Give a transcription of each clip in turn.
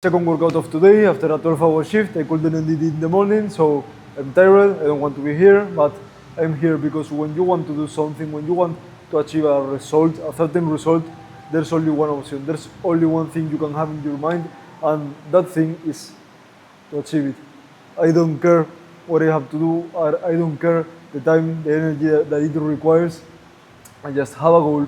Second workout of today after a 12-hour shift. I couldn't end it in the morning, so I'm tired. I don't want to be here, but I'm here because when you want to do something, when you want to achieve a result, a certain result, there's only one option. There's only one thing you can have in your mind, and that thing is to achieve it. I don't care what I have to do, or I don't care the time, the energy that it requires. I just have a goal,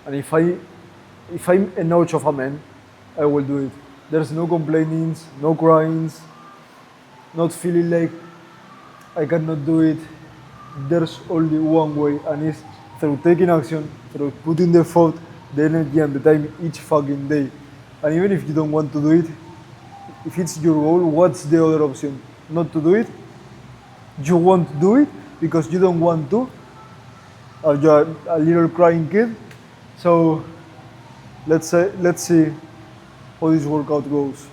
and if I'm a notch of a man, I will do it. There's no complainings, no cryings, not feeling like I cannot do it. There's only one way, and it's through taking action, through putting the effort, the energy, and the time each fucking day. And even if you don't want to do it, if it's your goal, what's the other option? Not to do it? You want to do it because you don't want to? Or you're a little crying kid? So let's see how this workout goes.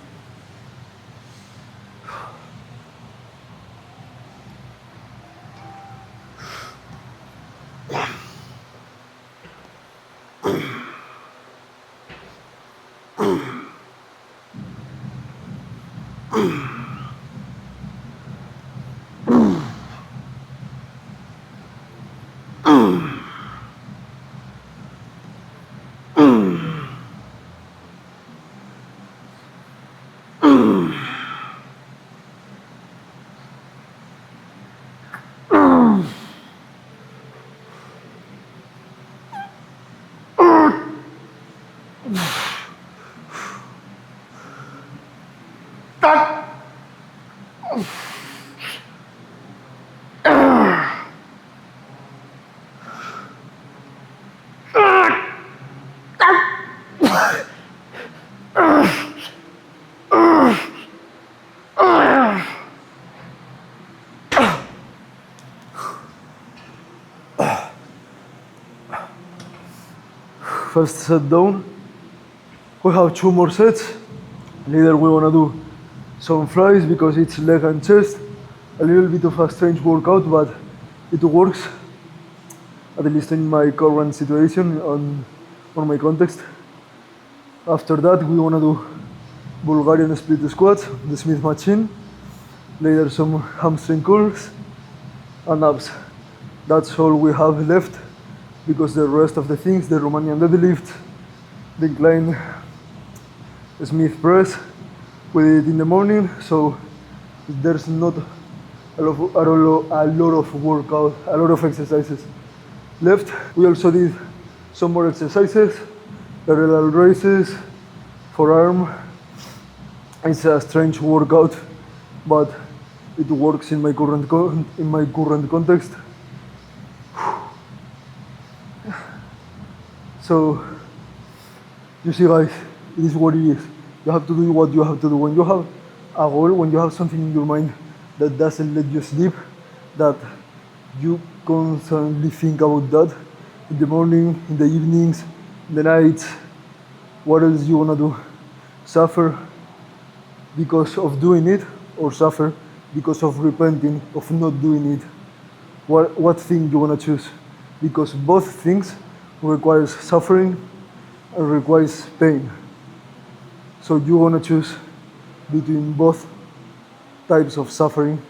First set down. We have 2 more sets. Later we wanna do some flies because it's leg and chest. A little bit of a strange workout, but it works. At least in my current situation, on my context. After that, we wanna do Bulgarian split squats, the Smith machine. Later some hamstring curls and abs. That's all we have left because the rest of the things, the Romanian deadlift, the incline Smith press, we did it in the morning, so there's not a lot of workout, a lot of exercises left. We also did some more exercises, parallel raises, forearm. It's a strange workout, but it works in my current context. So you see, guys, it is what it is. You have to do what you have to do. When you have a goal, when you have something in your mind that doesn't let you sleep, that you constantly think about that in the morning, in the evenings, in the nights, what else you wanna do? Suffer because of doing it, or suffer because of repenting of not doing it? What thing you wanna choose? Because both things requires suffering and requires pain. So you wanna choose between both types of suffering,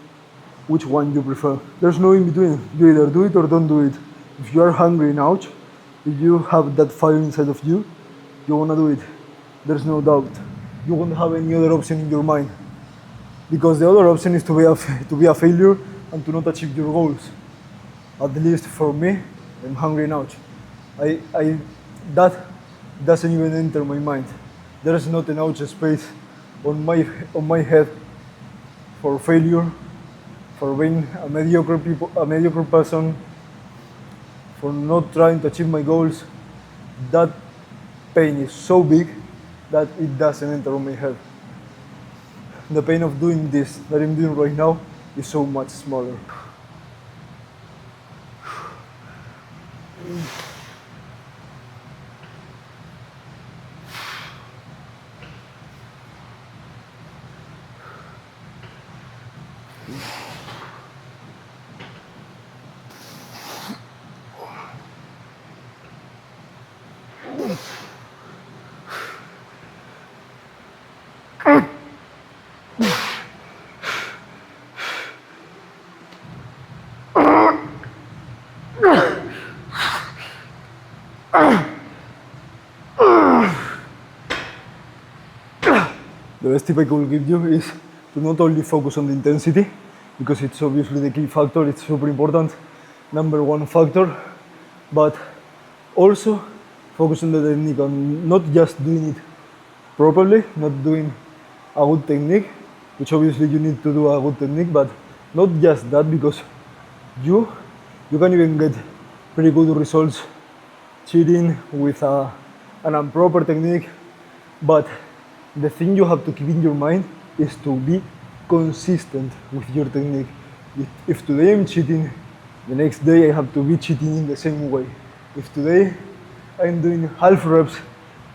which one you prefer. There's no in between. You either do it or don't do it. If you are hungry now, if you have that fire inside of you, you wanna do it. There's no doubt. You won't have any other option in your mind. Because the other option is to be a failure and to not achieve your goals. At least for me, I'm hungry now. That doesn't even enter my mind. There is not an ouch space on my head for failure, for being a mediocre person, for not trying to achieve my goals. That pain is so big that it doesn't enter my head. The pain of doing this that I'm doing right now is so much smaller. The best tip I could give you is to not only focus on the intensity, because it's obviously the key factor, it's super important, number one factor, but also focus on the technique, on not just doing it properly, not doing a good technique, which obviously you need to do a good technique, but not just that, because you can even get pretty good results cheating with an improper technique. But the thing you have to keep in your mind is to be consistent with your technique. If today I'm cheating, the next day I have to be cheating in the same way. If today I'm doing half reps,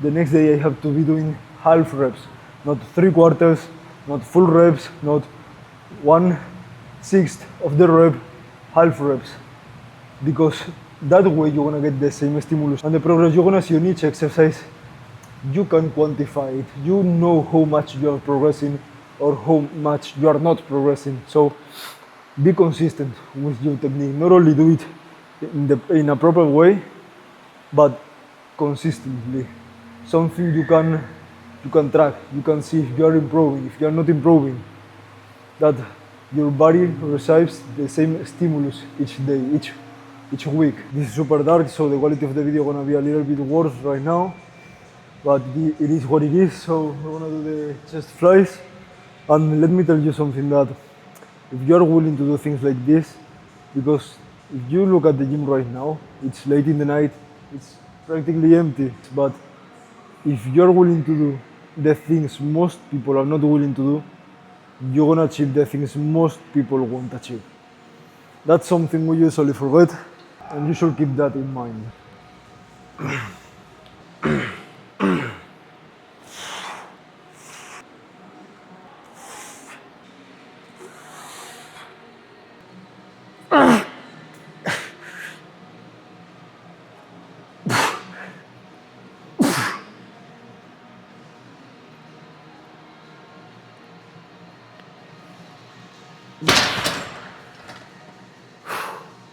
the next day I have to be doing half reps, not 3/4, not full reps, not 1/6 of the rep, half reps. Because that way you're gonna get the same stimulus and the progress you're gonna see on each exercise. You can quantify it. You know how much you are progressing or how much you are not progressing. So be consistent with your technique. Not only do it in a proper way, but consistently. Something you can track. You can see if you are improving, if you are not improving. That your body receives the same stimulus each day, each week. This is super dark, so the quality of the video is gonna be a little bit worse right now. But it is what it is, so we're gonna do the chest flies. And let me tell you something, that if you're willing to do things like this, because if you look at the gym right now, it's late in the night, it's practically empty. But if you're willing to do the things most people are not willing to do, you're gonna achieve the things most people won't achieve. That's something we usually forget, and you should keep that in mind.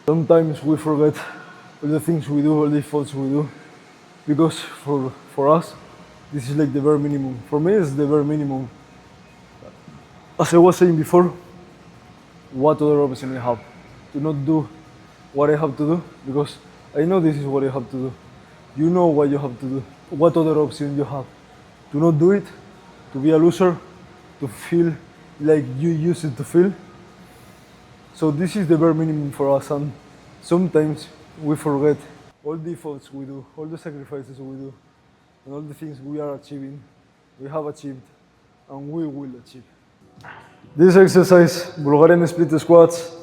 Sometimes we forget all the things we do, all the efforts we do, because for us, this is like the bare minimum. For me, it's the bare minimum. As I was saying before, what other option I have? To not do what I have to do, because I know this is what I have to do. You know what you have to do. What other option you have? To not do it, to be a loser, to feel like you used to feel. So this is the bare minimum for us, and sometimes we forget all the efforts we do, all the sacrifices we do, and all the things we are achieving, we have achieved, and we will achieve. This exercise, Bulgarian split squats,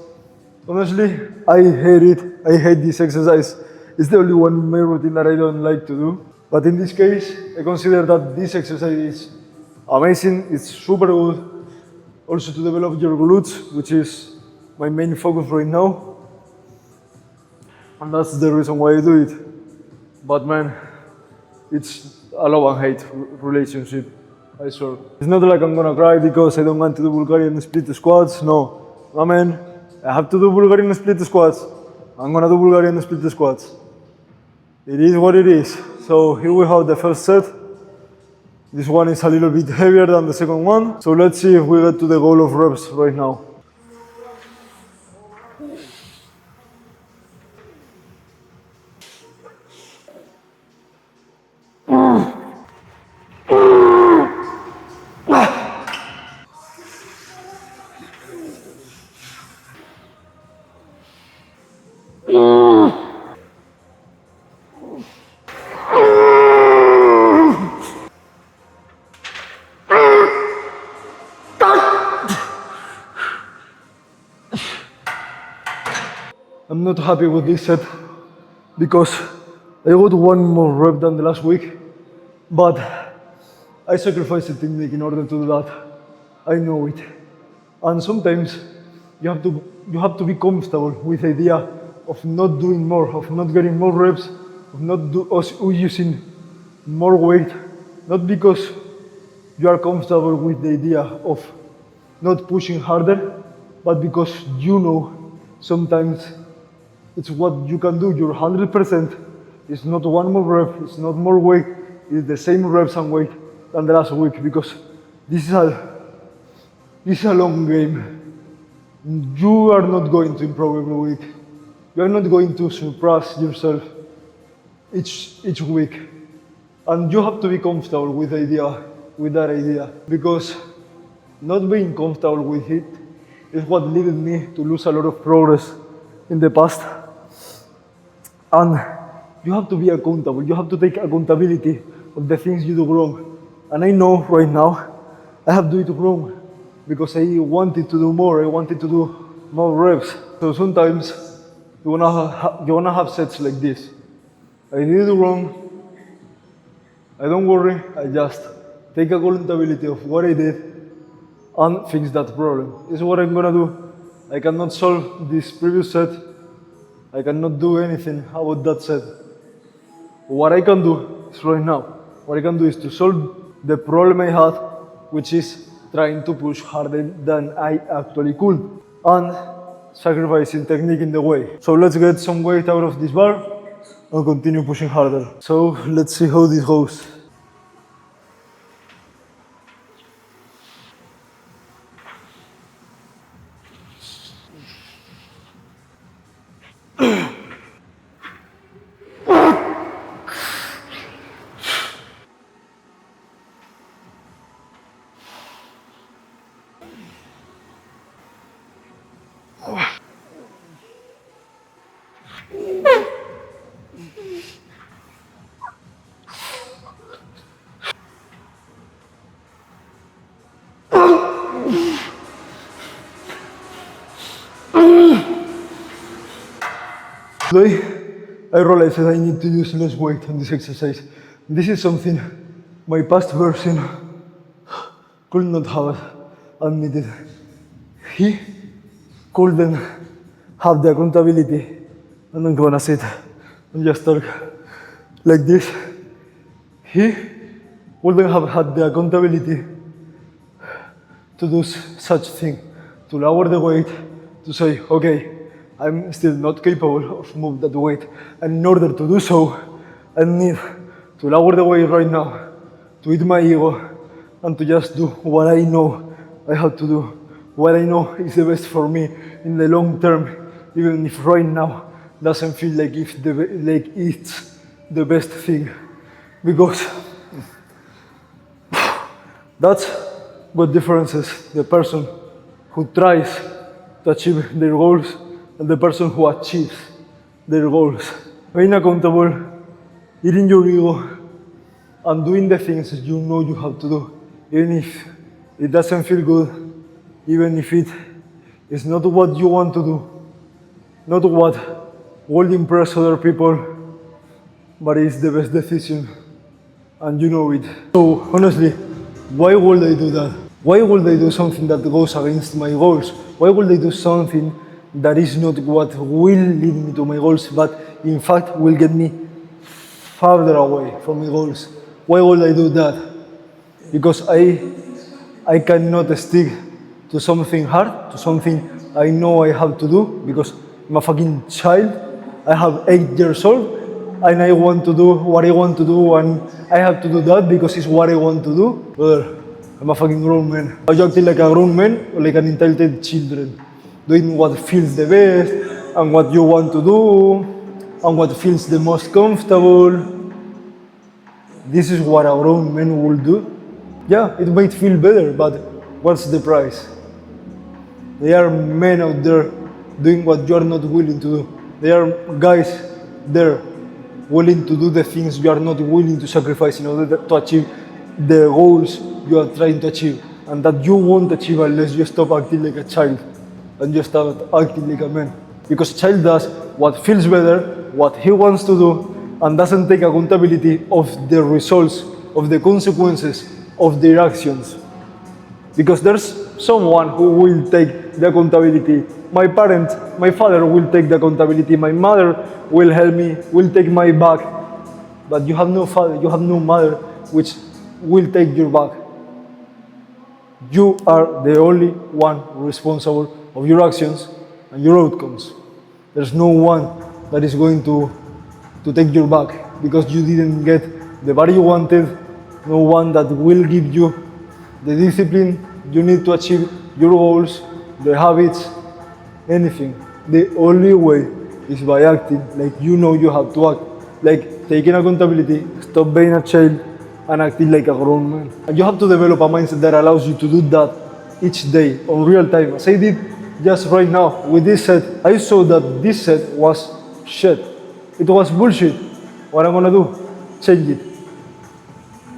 honestly, I hate it. I hate this exercise. It's the only one in my routine that I don't like to do. But in this case, I consider that this exercise is amazing. It's super good. Also to develop your glutes, which is my main focus right now, and that's the reason why I do it. But man, it's a love and hate relationship, I swear. It's not like I'm gonna cry because I don't want to do Bulgarian split squats. No, I mean, I have to do Bulgarian split squats. I'm gonna do Bulgarian split squats. It is what it is. So here we have the first set. This one is a little bit heavier than the second one. So let's see if we get to the goal of reps right now. I'm not happy with this set because I got one more rep than the last week, but I sacrificed the technique in order to do that. I know it. And sometimes you have to be comfortable with the idea of not doing more, of not getting more reps, of using more weight, not because you are comfortable with the idea of not pushing harder, but because you know sometimes it's what you can do. Your 100% is not one more rep, it's not more weight, it's the same reps and weight than the last week, because This is a long game. You are not going to improve every week. You are not going to surpass yourself each week. And you have to be comfortable with that idea. Because not being comfortable with it is what led me to lose a lot of progress in the past. And you have to be accountable. You have to take accountability of the things you do wrong. And I know right now I have to do it wrong because I wanted to do more. I wanted to do more reps. So sometimes you wanna have sets like this. I did it wrong. I don't worry. I just take accountability of what I did and fix that problem. This is what I'm gonna do. I cannot solve this previous set. I cannot do anything about that set. What I can do is right now. What I can do is to solve the problem I had, which is trying to push harder than I actually could and sacrificing technique in the way. So let's get some weight out of this bar and continue pushing harder. So let's see how this goes. Today, I realized that I need to use less weight on this exercise. This is something my past version could not have admitted. He couldn't have the accountability. I'm not gonna sit and just talk like this. He wouldn't have had the accountability to do such thing, to lower the weight, to say, okay, I'm still not capable of move that weight. And in order to do so, I need to lower the weight right now, to eat my ego, and to just do what I know I have to do. What I know is the best for me in the long term, even if right now doesn't feel like it's the best thing. Because that's what differences the person who tries to achieve their goals and the person who achieves their goals. Being accountable, eating your ego, and doing the things you know you have to do, even if it doesn't feel good, even if it is not what you want to do, not what will impress other people, but it's the best decision, and you know it. So honestly, why would I do that? Why would I do something that goes against my goals? Why would I do something that is not what will lead me to my goals, but in fact will get me farther away from my goals? Why would I do that? Because I cannot stick to something hard, to something I know I have to do, because I'm a fucking child. I have 8 years old, and I want to do what I want to do, and I have to do that because it's what I want to do. Brother, I'm a fucking grown man. Are you acting like a grown man or like an entitled children? Doing what feels the best, and what you want to do, and what feels the most comfortable. This is what a grown man will do. Yeah, it might feel better, but what's the price? There are men out there doing what you are not willing to do. There are guys there willing to do the things you are not willing to sacrifice in order to achieve the goals you are trying to achieve, and that you won't achieve unless you stop acting like a child and you start acting like a man. Because a child does what feels better, what he wants to do, and doesn't take accountability of the results, of the consequences of their actions. Because there's someone who will take the accountability. My parent, my father will take the accountability. My mother will help me, will take my back. But you have no father, you have no mother which will take your back. You are the only one responsible of your actions and your outcomes. There's no one that is going to take your back because you didn't get the body you wanted, no one that will give you the discipline you need to achieve your goals, the habits, anything. The only way is by acting like you know you have to act, like taking accountability, stop being a child, and acting like a grown man. And you have to develop a mindset that allows you to do that each day on real time. As I did just right now with this set, I saw that this set was shit. It was bullshit. What am I gonna do? Change it.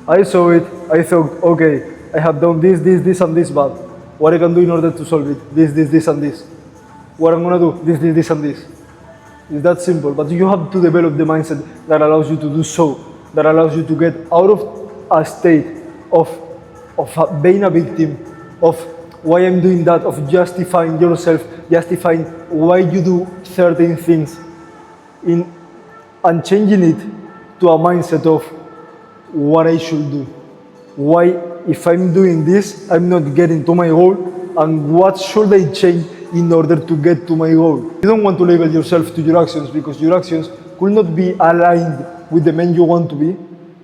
I saw it, I thought, okay, I have done this, and this, but what I can do in order to solve it? This, and this. What I'm gonna do? This, and this. It's that simple, but you have to develop the mindset that allows you to do so, that allows you to get out of a state of being a victim, of why I'm doing that, of justifying yourself, justifying why you do certain things, and changing it to a mindset of what I should do. Why, if I'm doing this, I'm not getting to my goal, and what should I change in order to get to my goal? You don't want to label yourself to your actions because your actions could not be aligned with the man you want to be,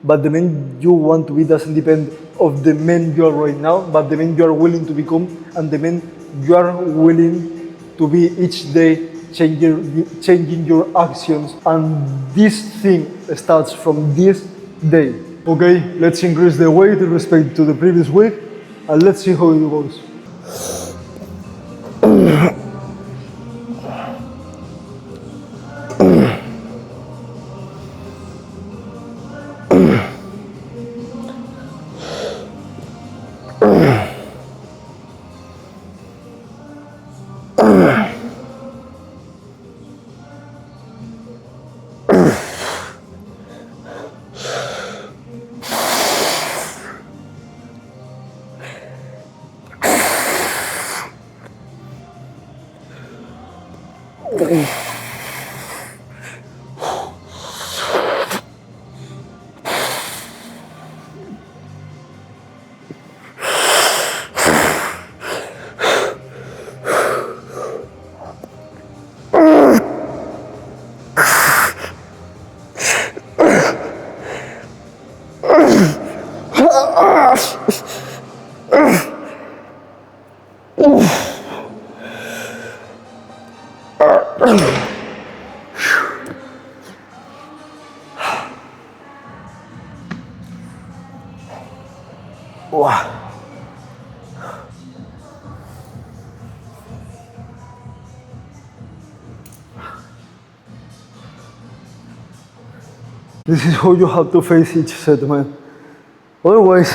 but the man you want to be doesn't depend of the man you are right now, but the man you are willing to become and the man you are willing to be each day, changing your actions. And this thing starts from this day. Okay, let's increase the weight in respect to the previous week and let's see how it goes. Wow. This is how you have to face each set, man. Otherwise,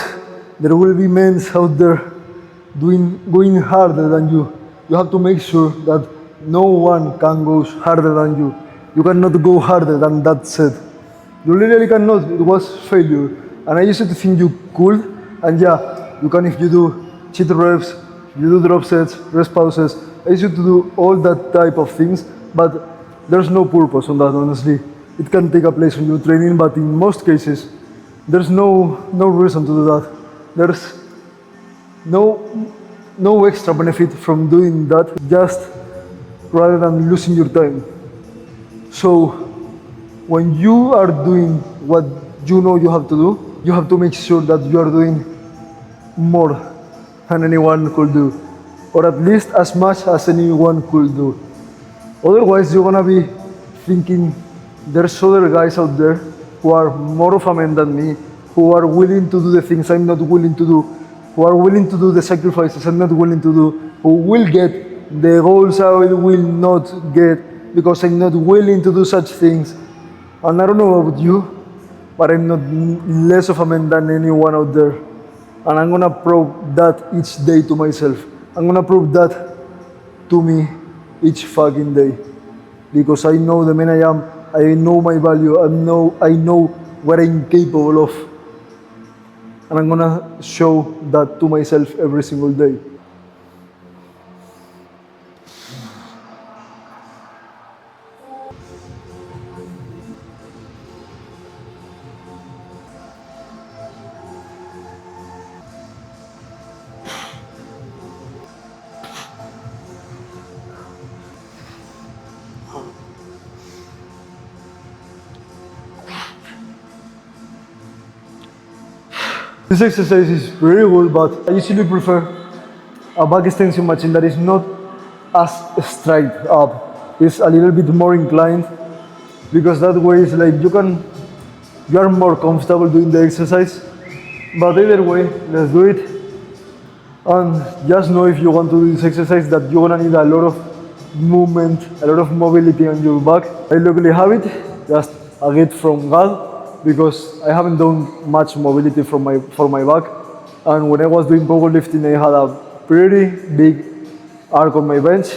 there will be men out there going harder than you. You have to make sure that no one can go harder than you. You cannot go harder than that set. You literally cannot. It was failure. And I used to think you could. And yeah, you can if you do cheat reps, if you do drop sets, rest pauses. I used to do all that type of things. But there's no purpose on that, honestly. It can take a place in your training, but in most cases, there's no reason to do that. There's no extra benefit from doing that, just rather than losing your time. So when you are doing what you know you have to do, you have to make sure that you are doing more than anyone could do, or at least as much as anyone could do. Otherwise, you're gonna be thinking there's other guys out there who are more of a man than me, who are willing to do the things I'm not willing to do, who are willing to do the sacrifices I'm not willing to do, who will get the goals I will not get because I'm not willing to do such things. And I don't know about you, but I'm not less of a man than anyone out there. And I'm gonna prove that each day to myself. I'm gonna prove that to me each fucking day. Because I know the man I am, I know my value, I know what I'm capable of. And I'm gonna show that to myself every single day. This exercise is pretty good, but I usually prefer a back extension machine that is not as straight up. It's a little bit more inclined, because that way it's like you are more comfortable doing the exercise. But either way, let's do it. And just know, if you want to do this exercise, that you're gonna need a lot of movement, a lot of mobility on your back. I luckily have it, just a gift from God, because I haven't done much mobility for my back. And when I was doing powerlifting, I had a pretty big arc on my bench,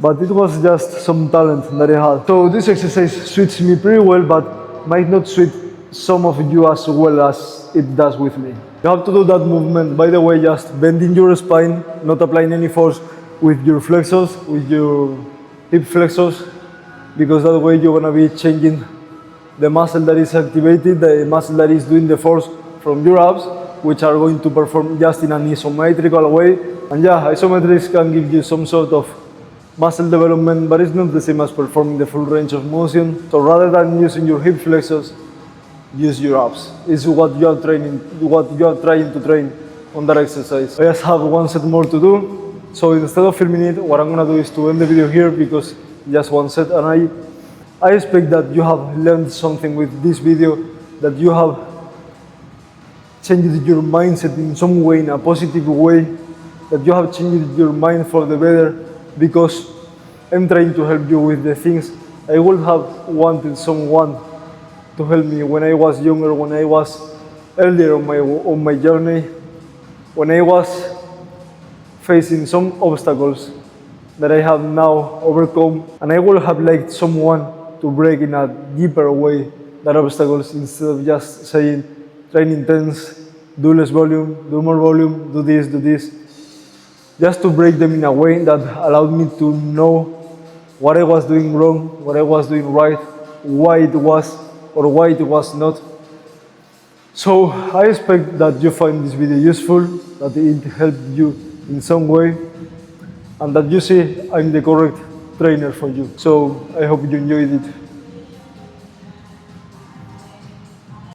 but it was just some talent that I had. So this exercise suits me pretty well, but might not suit some of you as well as it does with me. You have to do that movement, by the way, just bending your spine, not applying any force with your flexors, with your hip flexors, because that way you're gonna be changing the muscle that is activated, the muscle that is doing the force from your abs, which are going to perform just in an isometrical way. And yeah, isometrics can give you some sort of muscle development, but it's not the same as performing the full range of motion. So rather than using your hip flexors, use your abs. It's what you are trying to train on that exercise. I just have one set more to do. So instead of filming it, what I'm gonna do is to end the video here, because just one set, and I expect that you have learned something with this video, that you have changed your mindset in some way, in a positive way, that you have changed your mind for the better, because I'm trying to help you with the things I would have wanted someone to help me when I was younger, when I was earlier on my journey, when I was facing some obstacles that I have now overcome, and I would have liked someone to break in a deeper way that obstacles, instead of just saying train intense, do less volume, do more volume, do this, just to break them in a way that allowed me to know what I was doing wrong, what I was doing right, why it was or why it was not. So I expect that you find this video useful, that it helped you in some way, and that you see I'm the correct trainer for you. So I hope you enjoyed it.